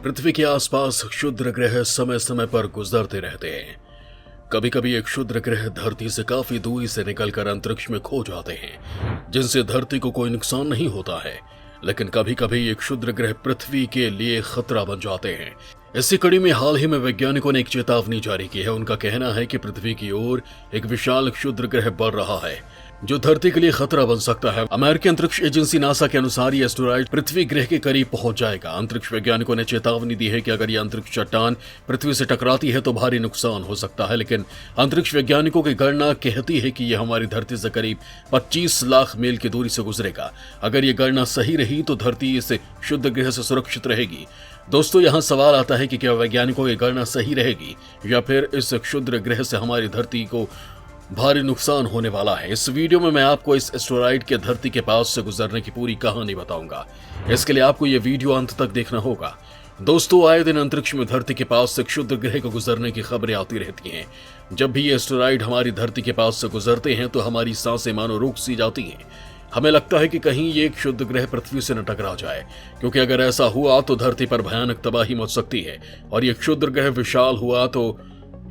पृथ्वी के आसपास क्षुद्र ग्रह समय समय पर गुजरते रहते हैं। कभी कभी एक क्षुद्र ग्रह धरती से काफी दूरी से निकलकर अंतरिक्ष में खो जाते हैं, जिनसे धरती को कोई नुकसान नहीं होता है। लेकिन कभी कभी ये क्षुद्र ग्रह पृथ्वी के लिए खतरा बन जाते हैं। इसी कड़ी में हाल ही में वैज्ञानिकों ने एक चेतावनी जारी की है। उनका कहना है कि पृथ्वी की ओर एक विशाल क्षुद्र ग्रह बढ़ रहा है, जो धरती के लिए खतरा बन सकता है। अमेरिकी अंतरिक्ष एजेंसी नासा के अनुसार ये एस्टेरॉयड पृथ्वी ग्रह के करीब पहुंच जाएगा। अंतरिक्ष वैज्ञानिकों ने चेतावनी दी है कि अगर ये अंतरिक्ष चट्टान पृथ्वी से टकराती है तो भारी नुकसान हो सकता है। लेकिन अंतरिक्ष वैज्ञानिकों की गणना कहती है कि यह हमारी धरती से करीब 25 लाख मील की दूरी से गुजरेगा। अगर ये गणना सही रही तो धरती इस क्षुद्र ग्रह से सुरक्षित रहेगी। दोस्तों, यहाँ सवाल आता है कि क्या वैज्ञानिकों की गणना सही रहेगी या फिर इस क्षुद्र ग्रह से हमारी धरती को भारी नुकसान होने वाला है। इस वीडियो में मैं आपको इस एस्टेरॉयड के धरती के पास से गुजरने की पूरी कहानी बताऊंगा। इसके लिए आपको यह वीडियो अंत तक देखना होगा। दोस्तों, आए दिन अंतरिक्ष में धरती के पास से क्षुद्र ग्रह को गुजरने की खबरें आती रहती हैं। जब भी ये एस्टेरॉयड हमारी धरती के पास से गुजरते हैं तो हमारी सांसें मानो रुक सी जाती हैं। हमें लगता है कि कहीं ये क्षुद्र ग्रह पृथ्वी से न टकरा जाए, क्योंकि अगर ऐसा हुआ तो धरती पर भयानक तबाही मच सकती है। और ये क्षुद्र ग्रह विशाल हुआ तो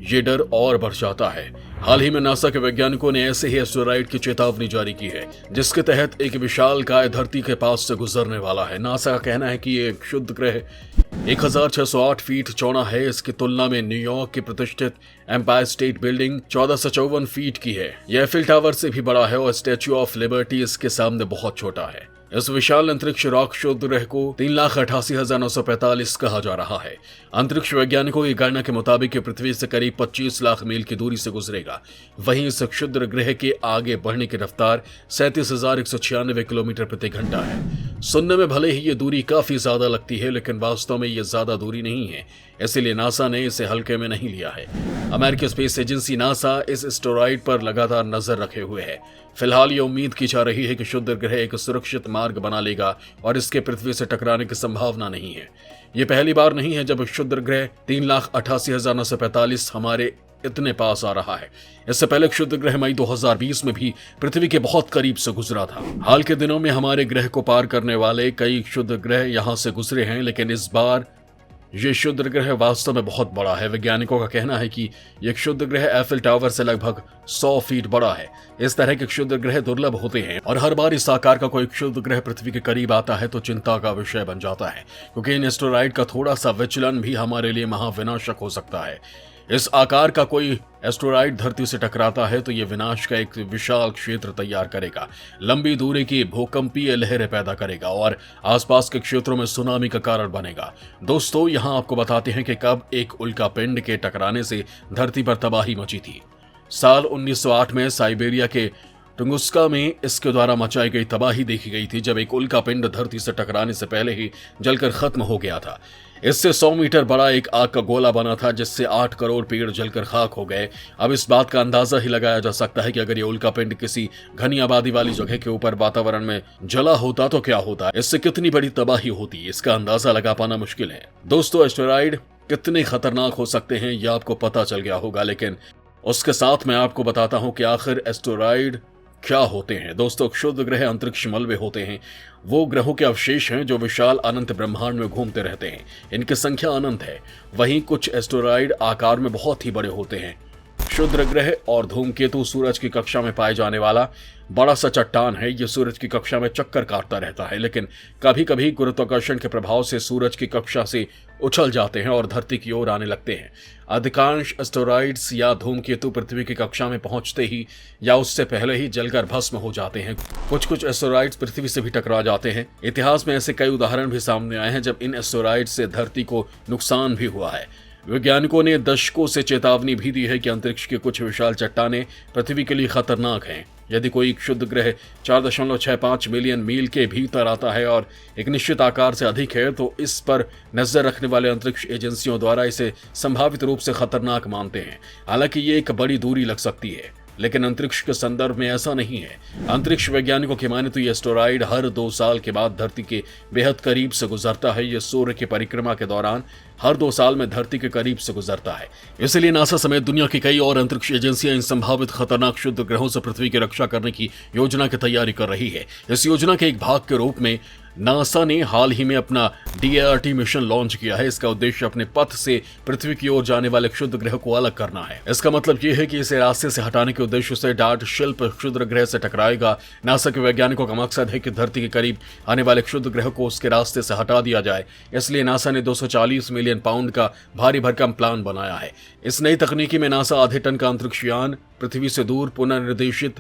ये डर और बढ़ जाता है। हाल ही में नासा के वैज्ञानिकों ने ऐसे ही एस्टेरॉयड की चेतावनी जारी की है, जिसके तहत एक विशाल काय धरती के पास से गुजरने वाला है। नासा का कहना है कि ये क्षुद्र ग्रह 1608 फीट चौड़ा है। इसकी तुलना में न्यूयॉर्क की प्रतिष्ठित एम्पायर स्टेट बिल्डिंग 1454 फीट की है। यह एफिल टावर से भी बड़ा है और स्टैच्यू ऑफ लिबर्टी इसके सामने बहुत छोटा है। इस विशाल अंतरिक्ष रॉक क्षुद्र ग्रह को 3,88,945 कहा जा रहा है। अंतरिक्ष वैज्ञानिकों की गणना के मुताबिक पृथ्वी से करीब 25 लाख मील की दूरी से गुजरेगा। वहीं इस क्षुद्र ग्रह के आगे बढ़ने की रफ्तार 37,196 किलोमीटर प्रति घंटा है। सुनने में भले ही ये दूरी काफी ज्यादा लगती है, लेकिन वास्तव में ये ज्यादा दूरी नहीं है। इसीलिए नासा ने इसे हल्के में नहीं लिया है। अमेरिकी स्पेस एजेंसी नासा इस एस्टेरॉयड पर लगातार नजर रखे हुए है। फिलहाल ये उम्मीद की जा रही है कि क्षुद्र ग्रह एक सुरक्षित मार्ग बना लेगा और इसके पृथ्वी से टकराने की संभावना नहीं है। ये पहली बार नहीं है जब क्षुद्र ग्रह 3,88,945 हमारे इतने पास आ रहा है। इससे पहले क्षुद्र ग्रह मई 2020 में भी पृथ्वी के बहुत करीब से गुजरा था। हाल के दिनों में हमारे ग्रह को पार करने वाले कई क्षुद्र ग्रह यहां से गुजरे हैं, लेकिन इस बार ये क्षुद्र ग्रह वास्तव में बहुत बड़ा है। वैज्ञानिकों का कहना है कि यह क्षुद्र ग्रह एफिल टावर से लगभग 100 फीट बड़ा है। इस तरह के क्षुद्र ग्रह दुर्लभ होते हैं और हर बार इस आकार का कोई क्षुद्र ग्रह पृथ्वी के करीब आता है तो चिंता का विषय बन जाता है, क्योंकि इन एस्टेरॉयड का थोड़ा सा विचलन भी हमारे लिए महाविनाशक हो सकता है। इस आकार का कोई एस्टेरॉयड धरती से टकराता है तो यह विनाश का एक विशाल क्षेत्र तैयार करेगा, लंबी दूरी की भूकंपीय लहरें पैदा करेगा और आसपास के क्षेत्रों में सुनामी का कारण बनेगा। दोस्तों, यहां आपको बताते हैं कि कब एक उल्कापिंड के टकराने से धरती पर तबाही मची थी। साल 1908 में साइबेरिया के टुंगुस्का में इसके द्वारा मचाई गई तबाही देखी गई थी, जब एक उल्कापिंड धरती से टकराने से पहले ही जलकर खत्म हो गया था। इससे 100 मीटर बड़ा एक आग का गोला बना था, जिससे 8 करोड़ पेड़ जलकर खाक हो गए। अब इस बात का अंदाजा ही लगाया जा सकता है कि अगर ये उल्कापिंड किसी घनी आबादी वाली जगह के ऊपर वातावरण में जला होता तो क्या होता, इससे कितनी बड़ी तबाही होती, इसका अंदाजा लगा पाना मुश्किल है। दोस्तों, एस्टेरॉयड कितने खतरनाक हो सकते हैं यह आपको पता चल गया होगा, लेकिन उसके साथ मैं आपको बताता हूं कि आखिर एस्टेरॉयड क्या होते हैं। दोस्तों, क्षुद्र ग्रह अंतरिक्ष मलबे होते हैं। वो ग्रहों के अवशेष हैं जो विशाल अनंत ब्रह्मांड में घूमते रहते हैं। इनकी संख्या अनंत है। वहीं कुछ एस्टेरॉयड आकार में बहुत ही बड़े होते हैं। क्षुद्र ग्रह और धूमकेतु सूरज की कक्षा में पाए जाने वाला बड़ा सा चट्टान है। यह सूरज की कक्षा में चक्कर काटता रहता है, लेकिन कभी कभी गुरुत्वाकर्षण के प्रभाव से सूरज की कक्षा से उछल जाते हैं और धरती की ओर आने लगते हैं। अधिकांश एस्टेरॉयड्स या धूमकेतु पृथ्वी की कक्षा में पहुंचते ही या उससे पहले ही जलकर भस्म हो जाते हैं। कुछ एस्टेरॉयड्स पृथ्वी से भी टकरा जाते हैं। इतिहास में ऐसे कई उदाहरण भी सामने आए हैं जब इन एस्टेरॉयड से धरती को नुकसान भी हुआ है। वैज्ञानिकों ने दशकों से चेतावनी भी दी है कि अंतरिक्ष के कुछ विशाल चट्टानें पृथ्वी के लिए खतरनाक हैं। यदि कोई क्षुद्र ग्रह 4.65 मिलियन मील के भीतर आता है और एक निश्चित आकार से अधिक है तो इस पर नजर रखने वाले अंतरिक्ष एजेंसियों द्वारा इसे संभावित रूप से खतरनाक मानते हैं। हालांकि ये एक बड़ी दूरी लग सकती है, लेकिन अंतरिक्ष के संदर्भ में ऐसा नहीं है। अंतरिक्ष वैज्ञानिकों की माने तो यह एस्टेरॉयड हर 2 साल के बाद धरती के बेहद करीब से गुजरता है। यह सूर्य की परिक्रमा के दौरान हर 2 साल में धरती के करीब से गुजरता है। इसलिए नासा समेत दुनिया की कई और अंतरिक्ष एजेंसियां इन संभावित खतरनाक क्षुद्र ग्रहों से पृथ्वी की रक्षा करने की योजना की तैयारी कर रही है। इस योजना के एक भाग के रूप में नासा ने हाल ही में अपना DART मिशन लॉन्च किया है। इसका उद्देश्य अपने पथ से पृथ्वी की ओर जाने वाले क्षुद्र ग्रह को अलग करना है। इसका मतलब यह है कि इसे रास्ते से हटाने के उद्देश्य से डार्ट शिल्प क्षुद्र ग्रह से टकराएगा। नासा के वैज्ञानिकों का मकसद है कि धरती के करीब आने वाले क्षुद्र ग्रह को उसके रास्ते से हटा दिया जाए। इसलिए नासा ने 240 मिलियन पाउंड का भारी भरकम प्लान बनाया है। इस नई तकनीकी में नासा आधे टन का अंतरिक्ष यान पृथ्वी से दूर पुनर्निर्देशित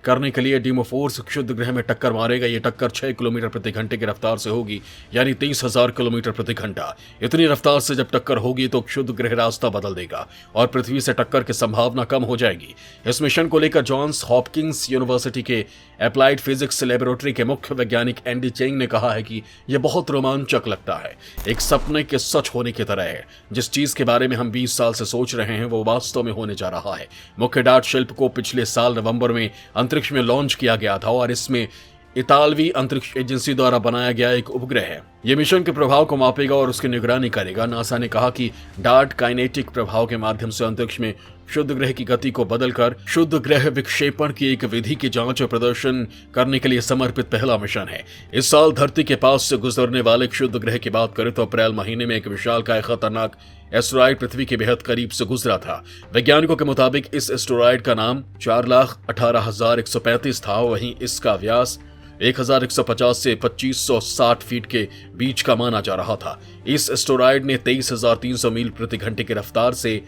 करने के लिए डीमोफोर्स क्षुद्र ग्रह में टक्कर मारेगा। ये टक्कर 6 किलोमीटर प्रति घंटे की रफ्तार से होगी, यानी 30,000 किलोमीटर प्रति घंटा। इतनी रफ्तार से जब टक्कर होगी तो क्षुद्र ग्रह रास्ता बदल देगा और पृथ्वी से टक्कर की संभावना कम हो जाएगी। इस मिशन को लेकर जॉन्स हॉपकिंस यूनिवर्सिटी के अप्लाइड फिजिक्स लेबोरेटरी के मुख्य वैज्ञानिक एंडी चेंग ने कहा है कि यह बहुत रोमांचक लगता है, एक सपने के सच होने की तरह है। जिस चीज के बारे में हम 20 साल से सोच रहे हैं वो वास्तव में होने जा रहा है। मुख्य डार्ट शिल्प को पिछले साल नवंबर में अंतरिक्ष में लॉन्च किया गया था और इसमें इतालवी अंतरिक्ष एजेंसी द्वारा बनाया गया एक उपग्रह है। यह मिशन के प्रभाव को मापेगा और उसकी निगरानी करेगा। नासा ने कहा कि डार्ट काइनेटिक प्रभाव के माध्यम से अंतरिक्ष में शुद्ध ग्रह की गति को बदलकर शुद्ध ग्रह विक्षेपण की एक विधि की जांच और प्रदर्शन करने के लिए समर्पित पहला मिशन है। इस साल धरती के पास से गुजरने वाले क्षुद्र ग्रह की बात करें तो अप्रैल महीने में एक विशालकाय खतरनाक एस्टेरॉयड पृथ्वी के बेहद करीब से गुजरा था। वैज्ञानिकों के मुताबिक इस एस्टेरॉयड का नाम 4,18,135 था। वहीं इसका व्यास 1,150 से 2,560 फीट के बीच का माना जा रहा था। इस एस्टेरॉयड ने 23,300 मील प्रति घंटे की रफ्तार से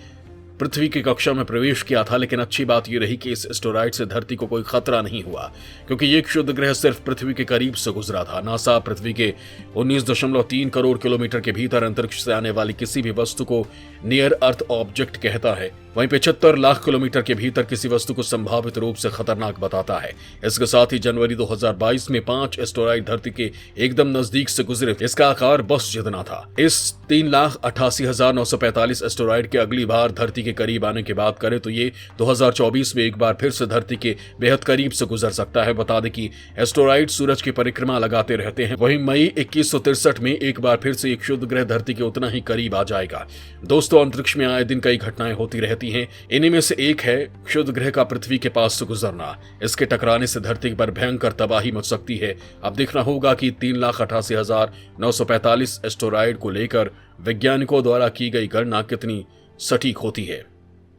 पृथ्वी की कक्षा में प्रवेश किया था, लेकिन अच्छी बात यह रही कि इस एस्टेरॉयड से धरती को कोई खतरा नहीं हुआ, क्योंकि ये क्षुद्र ग्रह सिर्फ पृथ्वी के करीब से गुजरा था। नासा पृथ्वी के 19.3 करोड़ किलोमीटर के भीतर अंतरिक्ष से आने वाली किसी भी वस्तु को नियर अर्थ ऑब्जेक्ट कहता है। वहीं 75 लाख किलोमीटर के भीतर किसी वस्तु को संभावित रूप से खतरनाक बताता है। इसके साथ ही जनवरी 2022 में 5 एस्टेरॉयड धरती के एकदम नजदीक से गुजरे। इसका आकार बस जितना था। इस 3,88,945 एस्टेरॉयड के अगली बार धरती के करीब आने की बात करें तो ये 2024 में एक बार फिर से धरती के बेहद करीब से गुजर सकता है। बता दें कि एस्टेरॉयड सूरज की परिक्रमा लगाते रहते हैं। वहीं मई 2163 में एक बार फिर से एक क्षुद्र ग्रह धरती के उतना ही करीब आ जाएगा। दोस्तों, अंतरिक्ष में आए दिन कई घटनाएं होती रहती हैं। इन्हीं में से एक है क्षुद्र ग्रह का पृथ्वी के पास से गुजरना। इसके टकराने से धरती पर भयंकर तबाही मच सकती है। अब देखना होगा कि 3,88,945 एस्टेरॉयड को लेकर वैज्ञानिकों द्वारा की गई गणना कितनी सटीक होती है।